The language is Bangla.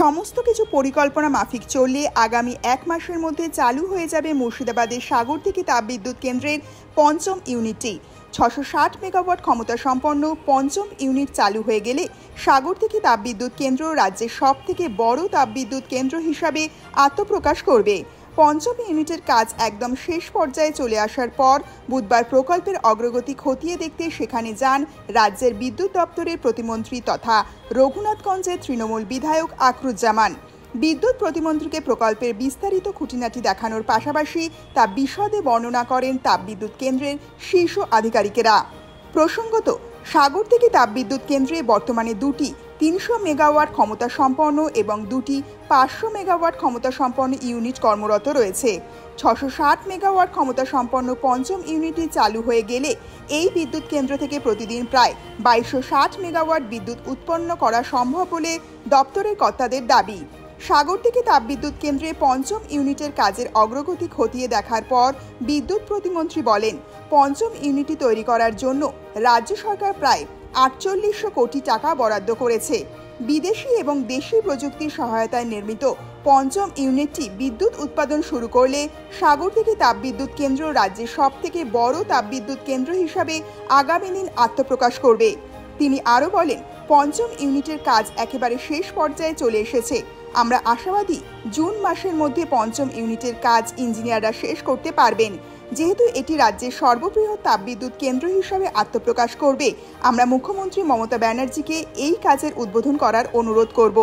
সমস্ত কিছু পরিকল্পনা মাফিক চললে আগামী 1 মাসের মধ্যে চালু হয়ে যাবে মুর্শিদাবাদের সাগরদিঘি তাপবিদ্যুৎ কেন্দ্রের পঞ্চম ইউনিটটি। 660 মেগাওয়াট ক্ষমতা সম্পন্ন পঞ্চম ইউনিট চালু হয়ে গেলে সাগরদিঘি তাপবিদ্যুৎ কেন্দ্র রাজ্যের সবথেকে বড় তাপবিদ্যুৎ কেন্দ্র হিসাবে আত্মপ্রকাশ করবে। পঞ্চম ইউনিটের কাজ একদম শেষ পর্যায়ে চলে আসার পর বুধবার প্রকল্পের অগ্রগতি খতিয়ে দেখতে সেখানে যান রাজ্যের বিদ্যুৎ দপ্তরের প্রতিমন্ত্রী তথা রঘুনাথগঞ্জের তৃণমূল বিধায়ক আকরুজ্জামান। বিদ্যুৎ প্রতিমন্ত্রীকে প্রকল্পের বিস্তারিত খুঁটিনাটি দেখানোর পাশাপাশি তা বিশদে বর্ণনা করেন তাপবিদ্যুৎ কেন্দ্রের শীর্ষ আধিকারিকেরা। প্রসঙ্গত, সাগরদিঘি তাপবিদ্যুৎ কেন্দ্রে বর্তমানে দুটি 300 মেগাওয়াট ক্ষমতা সম্পন্ন এবং দুটি 500 মেগাওয়াট ক্ষমতা সম্পন্ন ইউনিট কর্মরত রয়েছে। 660 মেগাওয়াট ক্ষমতা সম্পন্ন পঞ্চম ইউনিটটি চালু হয়ে গেলে এই বিদ্যুৎ কেন্দ্র থেকে প্রতিদিন প্রায় 2260 মেগাওয়াট বিদ্যুৎ উৎপন্ন করা সম্ভব বলে দপ্তরের কর্তাদের দাবি। সাগরদিঘি তাপবিদ্যুৎ কেন্দ্রে পঞ্চম ইউনিটের কাজের অগ্রগতি খতিয়ে দেখার পর বিদ্যুৎ প্রতিমন্ত্রী বলেন, পঞ্চম ইউনিটটি তৈরি করার জন্য রাজ্য সরকার প্রায় 4800 কোটি টাকা বরাদ্দ করেছে। বিদেশি এবং দেশি প্রযুক্তির সহায়তায় নির্মিত পঞ্চম ইউনিটটি বিদ্যুৎ উৎপাদন শুরু করলে সাগরদিঘি তাপবিদ্যুৎ কেন্দ্র রাজ্যের সবথেকে বড় তাপবিদ্যুৎ কেন্দ্র হিসাবে আগামী দিন আত্মপ্রকাশ করবে। তিনি আরও বলেন, পঞ্চম ইউনিটের কাজ একেবারে শেষ পর্যায়ে চলে এসেছে। আমরা আশাবাদী জুন মাসের মধ্যে পঞ্চম ইউনিটের কাজ ইঞ্জিনিয়াররা শেষ করতে পারবেন। যেহেতু এটি রাজ্যের সর্ববৃহৎ তাপবিদ্যুৎ কেন্দ্র হিসাবে আত্মপ্রকাশ করবে, আমরা মুখ্যমন্ত্রী মমতা ব্যানার্জিকে এই কাজের উদ্বোধন করার অনুরোধ করব।